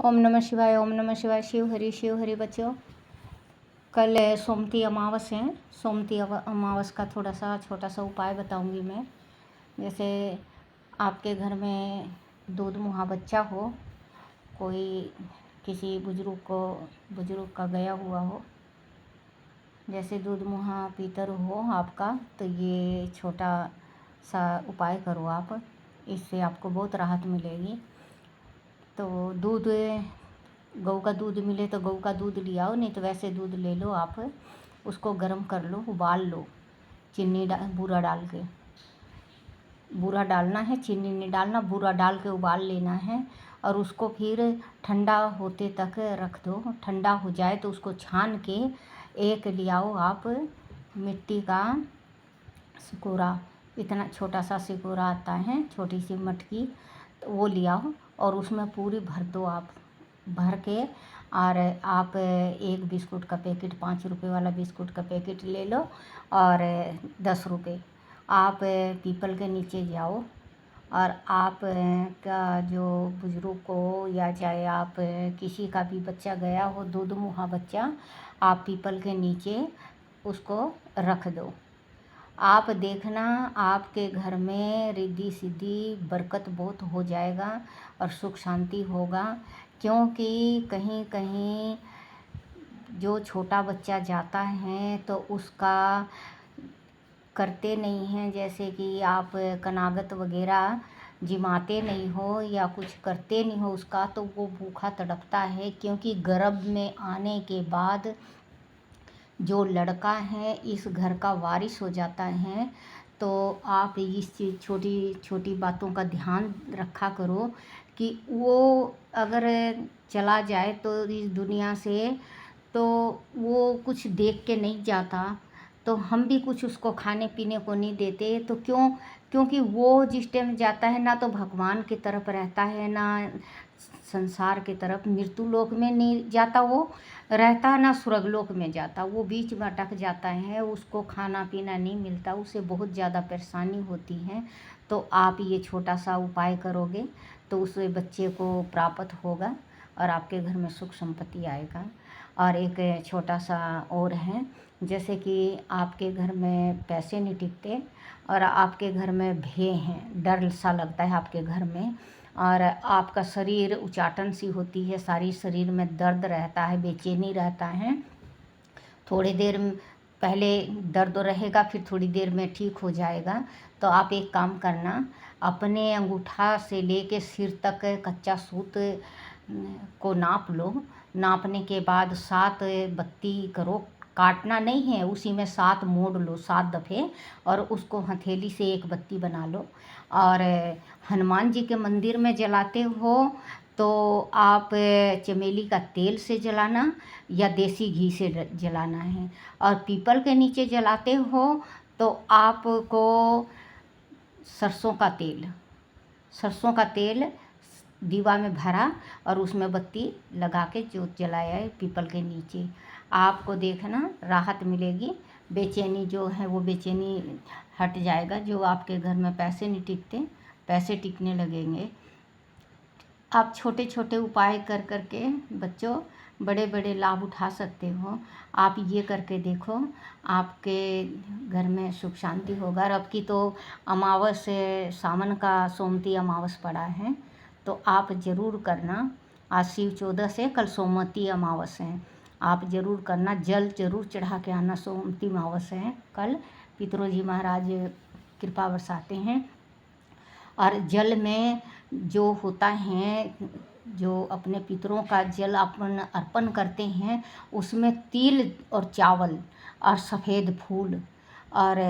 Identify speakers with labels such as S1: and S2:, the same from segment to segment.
S1: ओम नमः शिवाय, ओम नमः शिवाय। शिव हरि बच्चों। कल सोमती अमावस है। सोमती अमावस का थोड़ा सा छोटा सा उपाय बताऊंगी मैं। जैसे आपके घर में दूध मुहा बच्चा हो, कोई किसी बुजुर्ग का गया हुआ हो, जैसे दूध मुहा पीतर हो आपका, तो ये छोटा सा उपाय करो आप। इससे आपको बहुत राहत मिलेगी। तो दूध, गऊ का दूध मिले तो गऊ का दूध ले आओ, नहीं तो वैसे दूध ले लो आप। उसको गर्म कर लो, उबाल लो, चीनी बूरा डाल के। बूरा डालना है, चीनी नहीं डालना, बूरा डाल के उबाल लेना है। और उसको फिर ठंडा होते तक रख दो। ठंडा हो जाए तो उसको छान के एक ले आओ आप मिट्टी का सिकोरा। इतना छोटा सा सिकोरा आता है, छोटी सी मटकी, तो वो ले आओ और उसमें पूरी भर दो आप। भर के और आप एक बिस्कुट का पैकेट, 5 रुपये वाला बिस्कुट का पैकेट ले लो और 10 रुपये। आप पीपल के नीचे जाओ और आप का जो बुजुर्ग को या चाहे आप किसी का भी बच्चा गया हो, दूध मुहा बच्चा, आप पीपल के नीचे उसको रख दो। आप देखना आपके घर में रिद्धि सिद्धि बरकत बहुत हो जाएगा और सुख शांति होगा। क्योंकि कहीं कहीं जो छोटा बच्चा जाता है तो उसका करते नहीं हैं, जैसे कि आप कनागत वगैरह जिमाते नहीं हो या कुछ करते नहीं हो उसका, तो वो भूखा तड़पता है। क्योंकि गर्भ में आने के बाद जो लड़का है इस घर का वारिस हो जाता है। तो आप इस चीज़ छोटी छोटी बातों का ध्यान रखा करो कि वो अगर चला जाए तो इस दुनिया से, तो वो कुछ देख के नहीं जाता, तो हम भी कुछ उसको खाने पीने को नहीं देते। तो क्योंकि वो जिस टाइम जाता है ना तो भगवान की तरफ रहता है, ना संसार की तरफ, मृत्यु लोक में नहीं जाता वो रहता, ना स्वर्गलोक में जाता, वो बीच में अटक जाता है। उसको खाना पीना नहीं मिलता, उसे बहुत ज़्यादा परेशानी होती है। तो आप ये छोटा सा उपाय करोगे तो उस बच्चे को प्राप्त होगा और आपके घर में सुख संपत्ति आएगा। और एक छोटा सा और है, जैसे कि आपके घर में पैसे नहीं टिकते और आपके घर में भय हैं, डर सा लगता है आपके घर में, और आपका शरीर उचाटन सी होती है, सारी शरीर में दर्द रहता है, बेचैनी रहता है। थोड़ी देर पहले दर्द रहेगा, फिर थोड़ी देर में ठीक हो जाएगा। तो आप एक काम करना, अपने अंगूठा से लेके सिर तक कच्चा सूत को नाप लो। नापने के बाद 7 बत्ती करो, काटना नहीं है, उसी में 7 मोड़ लो, 7 दफ़े, और उसको हथेली से एक बत्ती बना लो। और हनुमान जी के मंदिर में जलाते हो तो आप चमेली का तेल से जलाना या देसी घी से जलाना है। और पीपल के नीचे जलाते हो तो आपको सरसों का तेल दीवा में भरा और उसमें बत्ती लगा के जोत जलाया है पीपल के नीचे। आपको देखना राहत मिलेगी, बेचैनी जो है वो बेचैनी हट जाएगा। जो आपके घर में पैसे नहीं टिकते, पैसे टिकने लगेंगे। आप छोटे छोटे उपाय कर के बच्चों बड़े बड़े लाभ उठा सकते हो। आप ये करके देखो, आपके घर में सुख शांति होगा। और अब की तो अमावस, सावन का सोमती अमावस पड़ा है, तो आप ज़रूर करना। आज शिव 14 से कल सोमवती अमावस है, आप ज़रूर करना। जल ज़रूर चढ़ा के आना। सोमती अमावस है कल, पितरोजी महाराज कृपा बरसाते हैं। और जल में जो होता है, जो अपने पितरों का जल अपन अर्पण करते हैं, उसमें तिल और चावल और सफ़ेद फूल और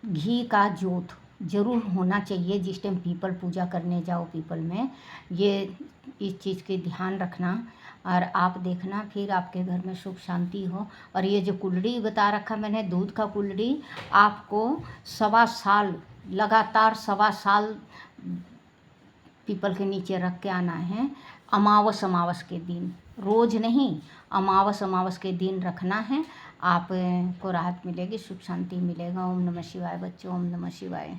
S1: घी का जोत ज़रूर होना चाहिए। जिस टाइम पीपल पूजा करने जाओ पीपल में, ये इस चीज़ के ध्यान रखना। और आप देखना फिर आपके घर में सुख शांति हो। और ये जो कुल्हड़ी बता रखा मैंने, दूध का कुल्हड़ी, आपको 1.25 साल लगातार 1.25 साल पीपल के नीचे रख के आना है। अमावस के दिन, रोज़ नहीं, अमावस के दिन रखना है। आपको राहत मिलेगी, सुख शांति मिलेगा। ओम नमः शिवाय बच्चों, ओम नमः शिवाय।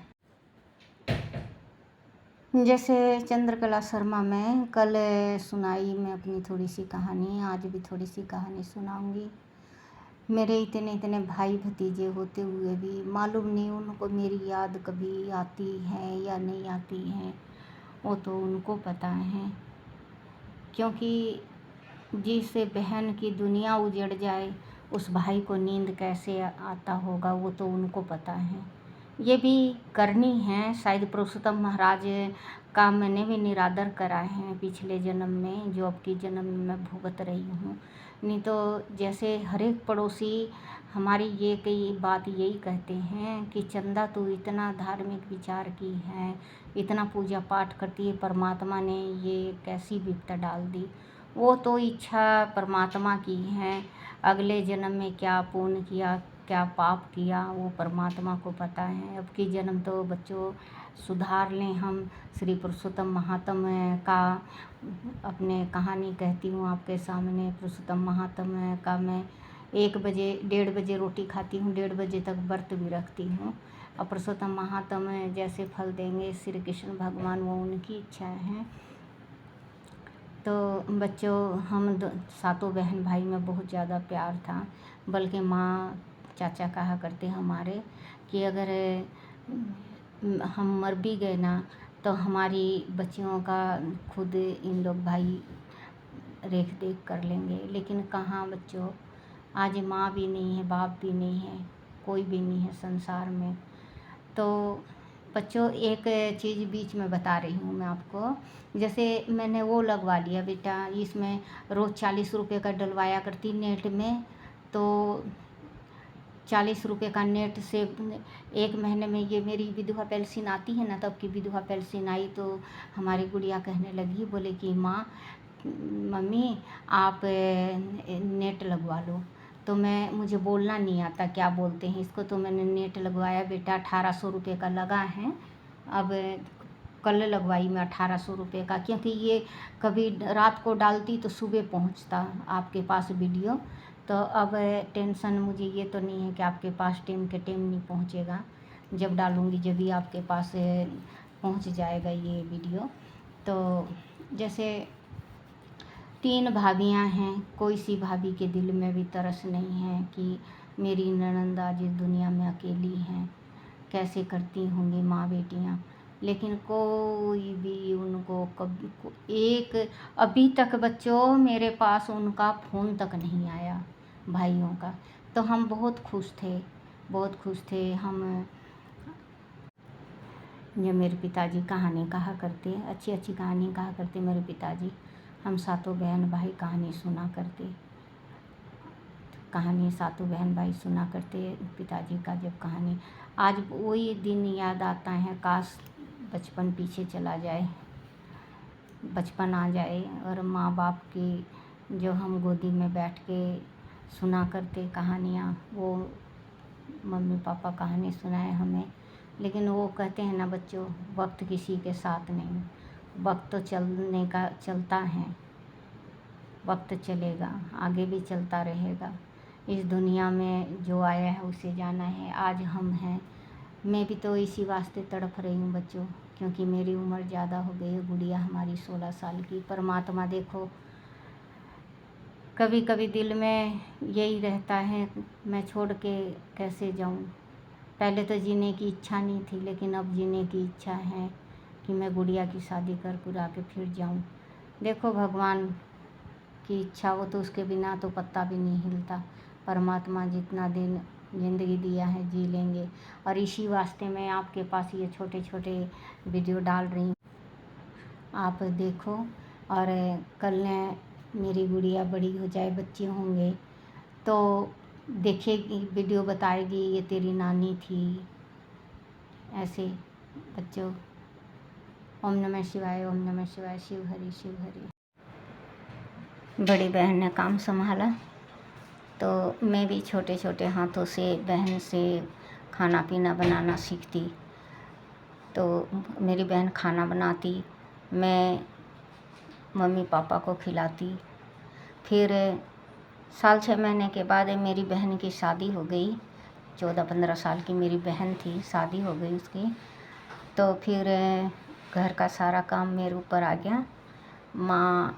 S1: जैसे चंद्रकला शर्मा में कल सुनाई मैं अपनी थोड़ी सी कहानी, आज भी थोड़ी सी कहानी सुनाऊंगी। मेरे इतने इतने भाई भतीजे होते हुए भी मालूम नहीं उनको मेरी याद कभी आती है या नहीं आती है, वो तो उनको पता है। क्योंकि जिस बहन की दुनिया उजड़ जाए उस भाई को नींद कैसे आता होगा, वो तो उनको पता है। ये भी करनी है, शायद पुरुषोत्तम महाराज का मैंने भी निरादर करा है पिछले जन्म में, जो अब की जन्म में मैं भुगत रही हूँ। नहीं तो जैसे हर एक पड़ोसी हमारी ये कई बात यही कहते हैं कि चंदा तू इतना धार्मिक विचार की है, इतना पूजा पाठ करती है, परमात्मा ने ये कैसी विपदा डाल दी। वो तो इच्छा परमात्मा की है, अगले जन्म में क्या पुण्य किया क्या पाप किया वो परमात्मा को पता है। अब की जन्म तो बच्चों सुधार लें। हम श्री पुरुषोत्तम महात्म का अपने कहानी कहती हूँ आपके सामने। पुरुषोत्तम महात्म का मैं 1 बजे 1:30 बजे रोटी खाती हूँ, 1:30 बजे तक व्रत भी रखती हूँ। और पुरुषोत्तम महात्म जैसे फल देंगे श्री कृष्ण भगवान, वो उनकी इच्छा है। तो बच्चों हम सातों बहन भाई में बहुत ज़्यादा प्यार था, बल्कि माँ चाचा कहा करते हमारे कि अगर हम मर भी गए ना तो हमारी बच्चियों का खुद इन लोग भाई रेख देख कर लेंगे। लेकिन कहाँ बच्चों, आज माँ भी नहीं है, बाप भी नहीं है, कोई भी नहीं है संसार में। तो बच्चों एक चीज़ बीच में बता रही हूँ मैं आपको। जैसे मैंने वो लगवा लिया बेटा, इसमें रोज़ 40 रुपये का डलवाया करती नेट में, तो 40 रुपये का नेट से 1 महीने में ये मेरी विधवा पेंशन आती है ना, तब की विधवा पेंशन आई तो हमारी गुड़िया कहने लगी, बोले कि माँ मम्मी आप नेट लगवा लो। तो मुझे बोलना नहीं आता क्या बोलते हैं इसको, तो मैंने नेट लगवाया बेटा, 1800 रुपये का लगा है। अब कल लगवाई मैं 1800 रुपये का, क्योंकि ये कभी रात को डालती तो सुबह पहुंचता आपके पास वीडियो। तो अब टेंशन मुझे ये तो नहीं है कि आपके पास टाइम के टाइम नहीं पहुंचेगा, जब डालूँगी जब भी आपके पास पहुंच जाएगा ये वीडियो। तो जैसे 3 भाभियाँ हैं, कोई सी भाभी के दिल में भी तरस नहीं है कि मेरी ननंद आज इस दुनिया में अकेली हैं, कैसे करती होंगी माँ बेटियाँ। लेकिन कोई भी उनको एक अभी तक बच्चों मेरे पास उनका फ़ोन तक नहीं आया भाइयों का। तो हम बहुत खुश थे, बहुत खुश थे हम। जब मेरे पिताजी कहानी कहा करते, अच्छी अच्छी कहानी कहा करते मेरे पिताजी, हम सातों बहन भाई कहानी सुना करते, कहानी सातों बहन भाई सुना करते पिताजी का। जब कहानी आज वही दिन याद आता है, काश बचपन पीछे चला जाए, बचपन आ जाए और माँ बाप की जो हम गोदी में बैठ के सुना करते कहानियाँ, वो मम्मी पापा कहानी सुनाए हमें। लेकिन वो कहते हैं ना बच्चों, वक्त किसी के साथ नहीं, वक्त तो चलने का चलता है, वक्त चलेगा, आगे भी चलता रहेगा। इस दुनिया में जो आया है उसे जाना है। आज हम हैं, मैं भी तो इसी वास्ते तड़प रही हूँ बच्चों, क्योंकि मेरी उम्र ज़्यादा हो गई है, गुड़िया हमारी 16 साल की। परमात्मा देखो, कभी कभी दिल में यही रहता है मैं छोड़ के कैसे जाऊँ। पहले तो जीने की इच्छा नहीं थी, लेकिन अब जीने की इच्छा है कि मैं गुड़िया की शादी कर पुरा के फिर जाऊँ। देखो भगवान की इच्छा हो तो उसके बिना तो पत्ता भी नहीं हिलता। परमात्मा जितना दिन ज़िंदगी दिया है जी लेंगे। और इसी वास्ते मैं आपके पास ये छोटे छोटे वीडियो डाल रही हूँ, आप देखो। और कल मेरी गुड़िया बड़ी हो जाए, बच्चे होंगे तो देखेगी वीडियो, बताएगी ये तेरी नानी थी। ऐसे बच्चों, ओम नमः शिवाय, ओम नमः शिवाय, शिव हरि शिव हरि। बड़ी बहन ने काम संभाला तो मैं भी छोटे छोटे हाथों से बहन से खाना पीना बनाना सीखती। तो मेरी बहन खाना बनाती, मैं मम्मी पापा को खिलाती। फिर 6 महीने के बाद मेरी बहन की शादी हो गई। 14-15 साल की मेरी बहन थी, शादी हो गई उसकी। तो फिर घर का सारा काम मेरे ऊपर आ गया। माँ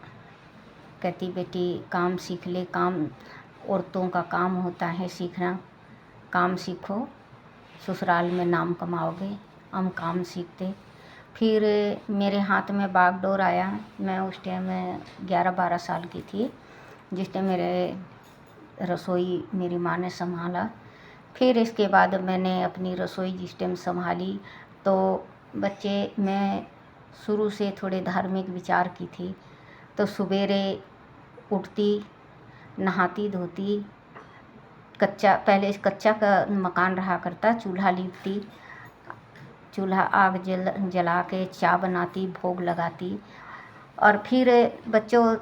S1: कहती बेटी काम सीख ले, काम औरतों का काम होता है सीखना, काम सीखो, ससुराल में नाम कमाओगे। हम काम सीखते। फिर मेरे हाथ में बागडोर आया। मैं उस टाइम 11-12 साल की थी, जिस टाइम मेरे रसोई मेरी माँ ने संभाला। फिर इसके बाद मैंने अपनी रसोई जिस टाइम संभाली तो मैं शुरू से थोड़े धार्मिक विचार की थी। तो सवेरे उठती, नहाती धोती, पहले कच्चा का मकान रहा करता, चूल्हा लीपती, चूल्हा आग जला के चाय बनाती, भोग लगाती। और फिर बच्चों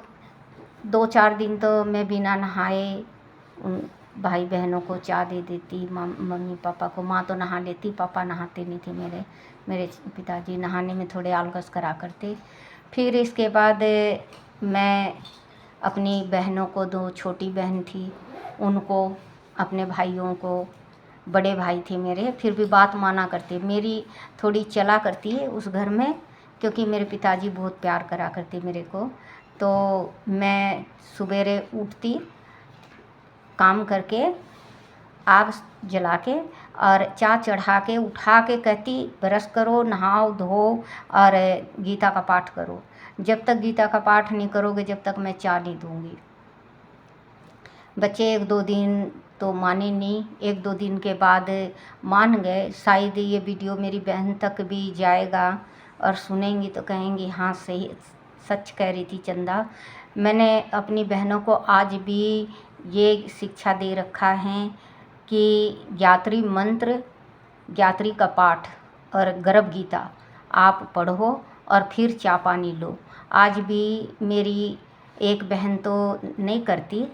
S1: 2-4 दिन तो मैं बिना नहाए उन भाई बहनों को चाय दे देती, मम्मी पापा को। माँ तो नहा लेती, पापा नहाते नहीं थे। मेरे पिताजी नहाने में थोड़े आलस करा करते। फिर इसके बाद मैं अपनी बहनों को, 2 छोटी बहन थी उनको, अपने भाइयों को, बड़े भाई थे मेरे, फिर भी बात माना करते। मेरी थोड़ी चला करती है उस घर में, क्योंकि मेरे पिताजी बहुत प्यार करा करते मेरे को। तो मैं सवेरे उठती, काम करके, आग जला के और चाय चढ़ा के उठा के कहती ब्रश करो, नहाओ धो और गीता का पाठ करो। जब तक गीता का पाठ नहीं करोगे जब तक मैं चाय नहीं दूँगी। बच्चे 1-2 दिन तो माने नहीं, 1-2 दिन के बाद मान गए। शायद ये वीडियो मेरी बहन तक भी जाएगा और सुनेंगी तो कहेंगी हाँ सही, सच कह रही थी चंदा। मैंने अपनी बहनों को आज भी ये शिक्षा दे रखा है कि गायत्री मंत्र, गायत्री का पाठ और गर्भ गीता आप पढ़ो और फिर चाय पानी लो। आज भी मेरी एक बहन तो नहीं करती,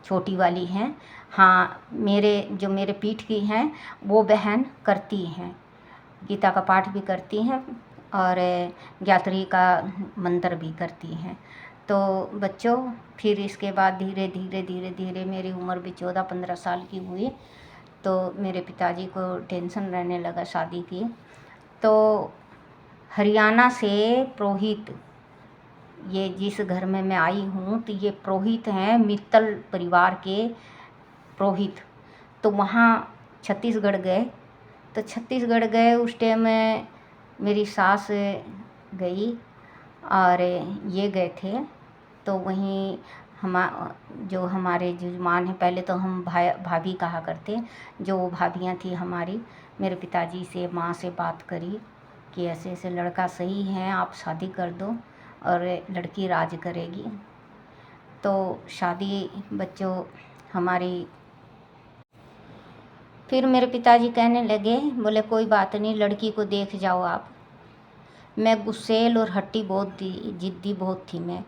S1: छोटी वाली हैं। हाँ, मेरे पीठ की हैं वो बहन करती हैं, गीता का पाठ भी करती हैं और गायत्री का मंत्र भी करती हैं। तो बच्चों फिर इसके बाद धीरे धीरे मेरी उम्र भी 14-15 साल की हुई तो मेरे पिताजी को टेंशन रहने लगा शादी की। तो हरियाणा से पुरोहित, ये जिस घर में मैं आई हूँ तो ये पुरोहित हैं, मित्तल परिवार के पुरोहित। तो वहाँ छत्तीसगढ़ गए। तो छत्तीसगढ़ गए उस टाइम में मेरी सास गई और ये गए थे। तो वहीं जो हमारे जजमान हैं, पहले तो हम भाभी कहा करते, जो भाभियाँ थी हमारी, मेरे पिताजी से, माँ से बात करी कि ऐसे ऐसे लड़का सही है, आप शादी कर दो और लड़की राज करेगी। तो शादी बच्चों हमारी, फिर मेरे पिताजी कहने लगे, बोले कोई बात नहीं, लड़की को देख जाओ आप। मैं गुस्सैल और हट्टी बहुत थी, जिद्दी बहुत थी मैं।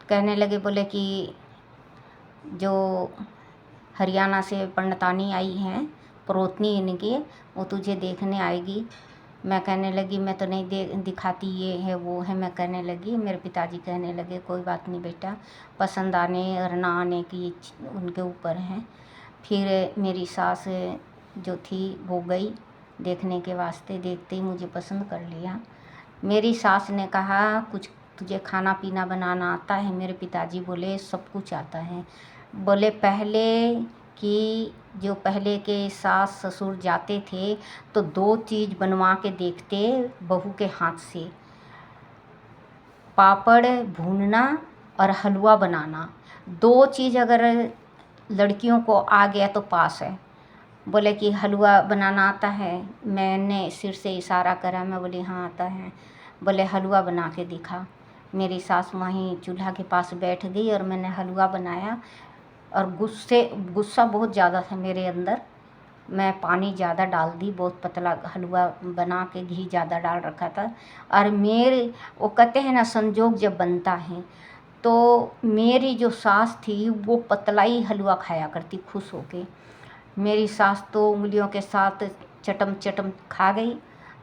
S1: कहने लगे, बोले कि जो हरियाणा से पंडितानी आई हैं, परोतनी इनकी, वो तुझे देखने आएगी। मैं कहने लगी मैं तो नहीं दिखाती, ये है वो है, मैं कहने लगी। मेरे पिताजी कहने लगे कोई बात नहीं बेटा, पसंद आने और ना आने की उनके ऊपर हैं। फिर मेरी सास जो थी वो गई देखने के वास्ते, देखते ही मुझे पसंद कर लिया। मेरी सास ने कहा कुछ तुझे खाना पीना बनाना आता है? मेरे पिताजी बोले सब कुछ आता है। बोले पहले कि जो पहले के सास ससुर जाते थे तो 2 चीज़ बनवा के देखते बहू के हाथ से, पापड़ भूनना और हलवा बनाना। 2 चीज़ अगर लड़कियों को आ गया तो पास है। बोले कि हलवा बनाना आता है? मैंने सिर से इशारा करा, मैं बोली हाँ आता है। बोले हलवा बना के दिखा। मेरी सास वहीं चूल्हा के पास बैठ गई और मैंने हलवा बनाया और गुस्सा बहुत ज़्यादा था मेरे अंदर। मैं पानी ज़्यादा डाल दी, बहुत पतला हलवा बना के घी ज़्यादा डाल रखा था। और वो कहते हैं ना संजोग जब बनता है, तो मेरी जो सास थी वो पतला ही हलवा खाया करती खुश होके। मेरी सास तो उंगलियों के साथ चटम चटम खा गई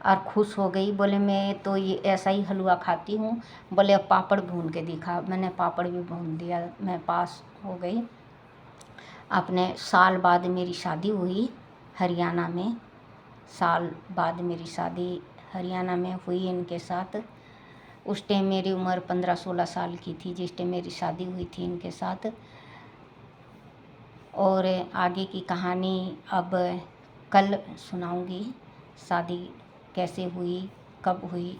S1: और खुश हो गई। बोले मैं तो ये ऐसा ही हलवा खाती हूँ। बोले अब पापड़ भून के दिखा। मैंने पापड़ भी भून दिया, मैं पास हो गई। अपने साल बाद मेरी शादी हुई हरियाणा में। साल बाद मेरी शादी हरियाणा में हुई इनके साथ। उस टाइम मेरी उम्र 15-16 साल की थी जिस टाइम मेरी शादी हुई थी इनके साथ। और आगे की कहानी अब कल सुनाऊंगी, शादी कैसे हुई, कब हुई।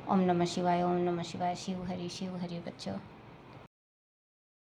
S1: ओम नमः शिवाय, ओम नमः शिवाय। शिव हरि बच्चों।